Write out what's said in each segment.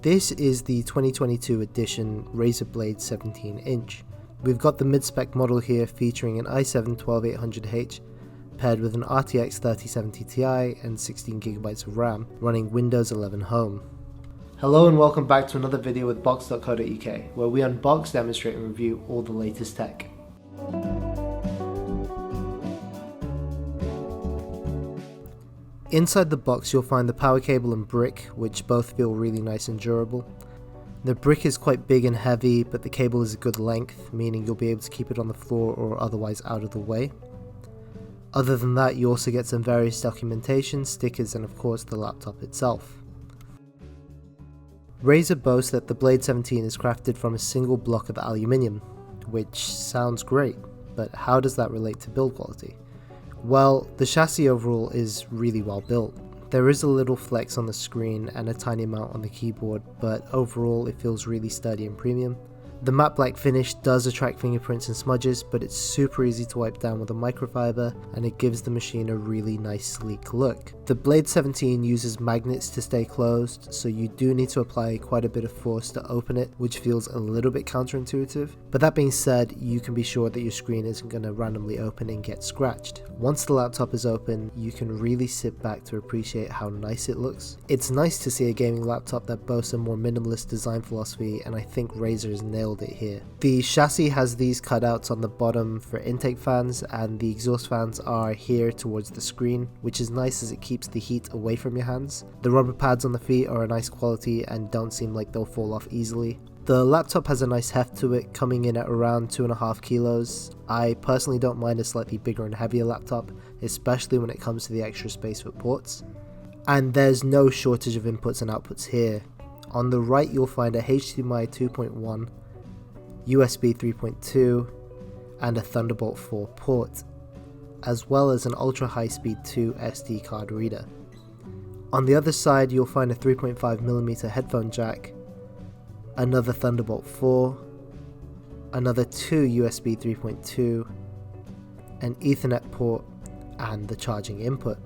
This is the 2022 edition Razer Blade 17-inch. We've got the mid-spec model here featuring an i7-12800H paired with an RTX 3070 Ti and 16GB of RAM running Windows 11 Home. Hello and welcome back to another video with Box.co.uk, where we unbox, demonstrate and review all the latest tech. Inside the box you'll find the power cable and brick, which both feel really nice and durable. The brick is quite big and heavy, but the cable is a good length, meaning you'll be able to keep it on the floor or otherwise out of the way. Other than that, you also get some various documentation, stickers and of course the laptop itself. Razer boasts that the Blade 17 is crafted from a single block of aluminium, which sounds great, but how does that relate to build quality? Well, the chassis overall is really well built. There is a little flex on the screen and a tiny amount on the keyboard, but overall it feels really sturdy and premium. The matte black finish does attract fingerprints and smudges, but it's super easy to wipe down with a microfiber and it gives the machine a really nice sleek look. The Blade 17 uses magnets to stay closed, so you do need to apply quite a bit of force to open it, which feels a little bit counterintuitive. But that being said, you can be sure that your screen isn't going to randomly open and get scratched. Once the laptop is open, you can really sit back to appreciate how nice it looks. It's nice to see a gaming laptop that boasts a more minimalist design philosophy, and I think Razer has nailed it here. The chassis has these cutouts on the bottom for intake fans, and the exhaust fans are here towards the screen, which is nice as it keeps the heat away from your hands. The rubber pads on the feet are a nice quality and don't seem like they'll fall off easily. The laptop has a nice heft to it, coming in at around 2.5 kilos. I personally don't mind a slightly bigger and heavier laptop, especially when it comes to the extra space for ports. And there's no shortage of inputs and outputs here. On the right you'll find a HDMI 2.1, USB 3.2 and a Thunderbolt 4 port, as well as an ultra high speed 2 SD card reader. On the other side you'll find a 3.5mm headphone jack, another Thunderbolt 4, another 2 USB 3.2, an Ethernet port and the charging input.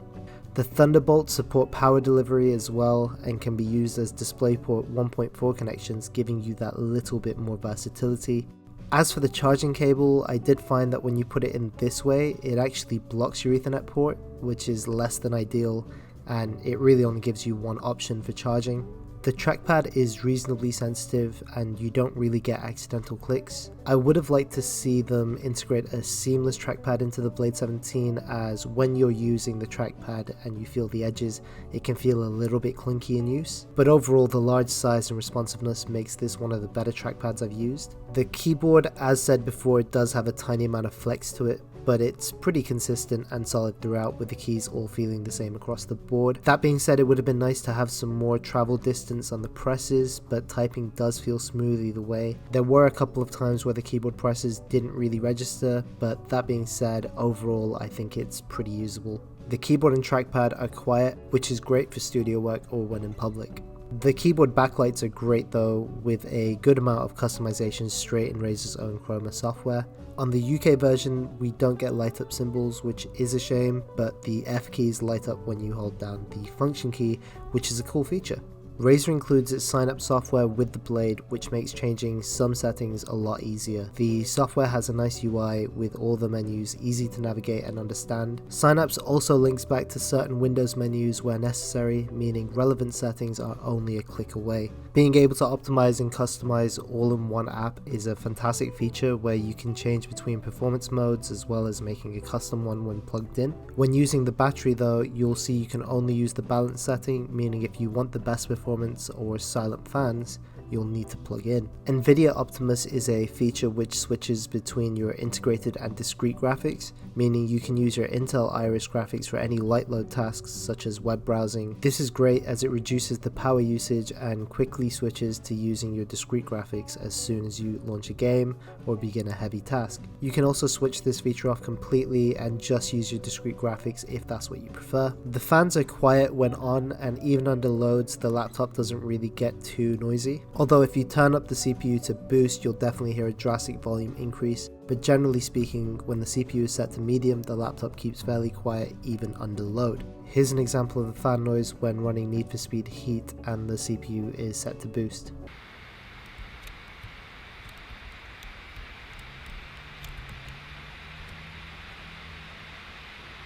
The Thunderbolts support power delivery as well and can be used as DisplayPort 1.4 connections, giving you that little bit more versatility. As for the charging cable, I did find that when you put it in this way, it actually blocks your Ethernet port, which is less than ideal, and it really only gives you one option for charging. The trackpad is reasonably sensitive and you don't really get accidental clicks. I would have liked to see them integrate a seamless trackpad into the Blade 17, as when you're using the trackpad and you feel the edges, it can feel a little bit clunky in use. But overall, the large size and responsiveness makes this one of the better trackpads I've used. The keyboard, as said before, it does have a tiny amount of flex to it, but it's pretty consistent and solid throughout, with the keys all feeling the same across the board. That being said, it would have been nice to have some more travel distance on the presses, but typing does feel smooth either way. There were a couple of times where the keyboard presses didn't really register, but that being said, overall I think it's pretty usable. The keyboard and trackpad are quiet, which is great for studio work or when in public. The keyboard backlights are great though, with a good amount of customization straight in Razer's own Chroma software. On the UK version we don't get light up symbols, which is a shame, but the F keys light up when you hold down the function key, which is a cool feature. Razer includes its Synapse software with the Blade, which makes changing some settings a lot easier. The software has a nice UI with all the menus easy to navigate and understand. Synapse also links back to certain Windows menus where necessary, meaning relevant settings are only a click away. Being able to optimize and customize all in one app is a fantastic feature where you can change between performance modes as well as making a custom one when plugged in. When using the battery though, you'll see you can only use the balance setting, meaning if you want the best performance or silent fans, you'll need to plug in. Nvidia Optimus is a feature which switches between your integrated and discrete graphics, meaning you can use your Intel Iris graphics for any light load tasks such as web browsing. This is great as it reduces the power usage and quickly switches to using your discrete graphics as soon as you launch a game or begin a heavy task. You can also switch this feature off completely and just use your discrete graphics if that's what you prefer. The fans are quiet when on, and even under loads the laptop doesn't really get too noisy. Although if you turn up the CPU to boost, you'll definitely hear a drastic volume increase, but generally speaking, when the CPU is set to medium, the laptop keeps fairly quiet even under load. Here's an example of the fan noise when running Need for Speed Heat and the CPU is set to boost.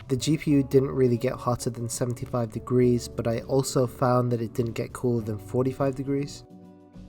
The GPU didn't really get hotter than 75 degrees, but I also found that it didn't get cooler than 45 degrees.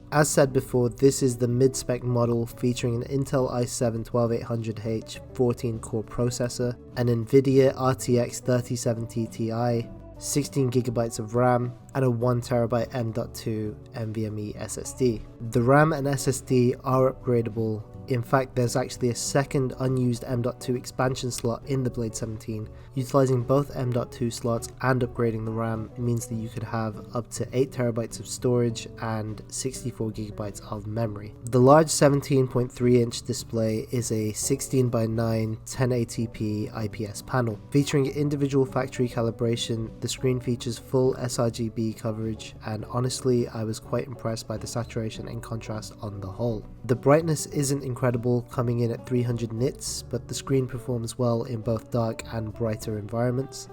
As said before, this is the mid-spec model featuring an Intel i7-12800H 14-core processor, an Nvidia RTX 3070 Ti, 16GB of RAM, and a 1TB M.2 NVMe SSD. The RAM and SSD are upgradable. In fact, there's actually a second unused M.2 expansion slot in the Blade 17. Utilizing both M.2 slots and upgrading the RAM means that you could have up to 8TB of storage and 64GB of memory. The large 17.3-inch display is a 16:9 1080p IPS panel. Featuring individual factory calibration, the screen features full sRGB coverage, and honestly, I was quite impressed by the saturation and contrast on the whole. The brightness isn't incredible, coming in at 300 nits, but the screen performs well in both dark and brighter environments.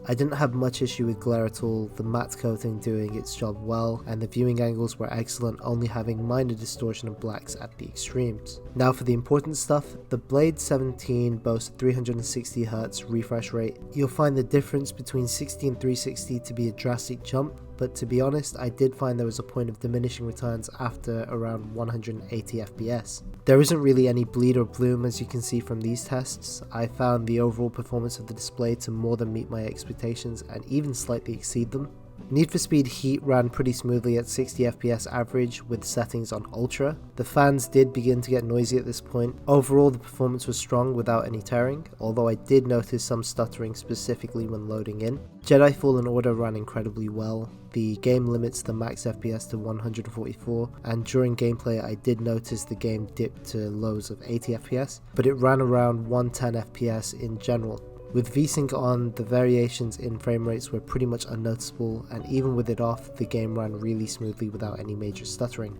I didn't have much issue with glare at all, the matte coating doing its job well, and the viewing angles were excellent, only having minor distortion of blacks at the extremes. Now for the important stuff, the Blade 17 boasts a 360Hz refresh rate. You'll find the difference between 60 and 360 to be a drastic jump, but to be honest, I did find there was a point of diminishing returns after around 180 FPS. There isn't really any bleed or bloom as you can see from these tests. I found the overall performance of the display to more than meet my expectations and even slightly exceed them. Need for Speed Heat ran pretty smoothly at 60 FPS average with settings on Ultra. The fans did begin to get noisy at this point. Overall, the performance was strong without any tearing, although I did notice some stuttering specifically when loading in. Jedi Fallen Order ran incredibly well. The game limits the max FPS to 144, and during gameplay I did notice the game dipped to lows of 80 FPS, but it ran around 110 FPS in general. With VSync on, the variations in frame rates were pretty much unnoticeable, and even with it off, the game ran really smoothly without any major stuttering.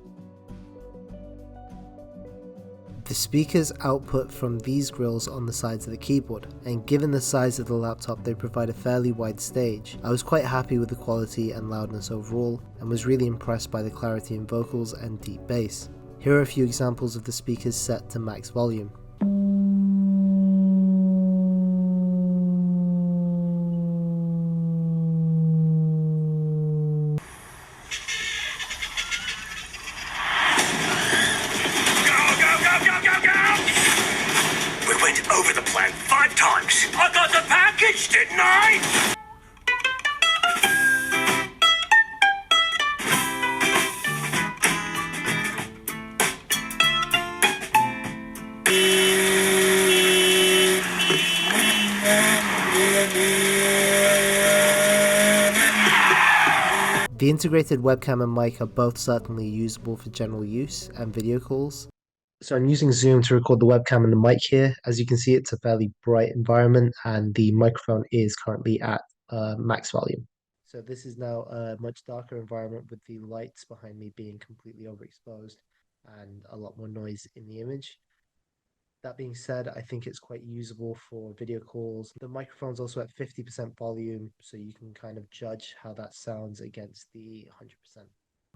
The speakers output from these grills on the sides of the keyboard, and given the size of the laptop they provide a fairly wide stage. I was quite happy with the quality and loudness overall, and was really impressed by the clarity in vocals and deep bass. Here are a few examples of the speakers set to max volume. Over the plan 5 times. I got the package, didn't I? The integrated webcam and mic are both certainly usable for general use and video calls. So I'm using Zoom to record the webcam and the mic here. As you can see, it's a fairly bright environment and the microphone is currently at max volume. So this is now a much darker environment with the lights behind me being completely overexposed and a lot more noise in the image. That being said, I think it's quite usable for video calls. The microphone's also at 50% volume, so you can kind of judge how that sounds against the 100%.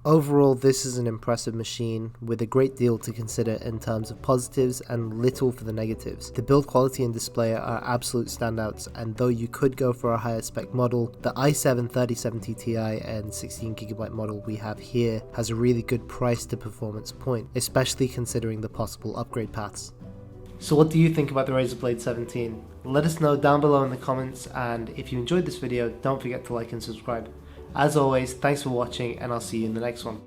Overall, this is an impressive machine with a great deal to consider in terms of positives and little for the negatives. The build quality and display are absolute standouts, and though you could go for a higher spec model, the i7-3070 Ti and 16GB model we have here has a really good price to performance point, especially considering the possible upgrade paths. So what do you think about the Razer Blade 17? Let us know down below in the comments, and if you enjoyed this video, don't forget to like and subscribe. As always, thanks for watching, and I'll see you in the next one.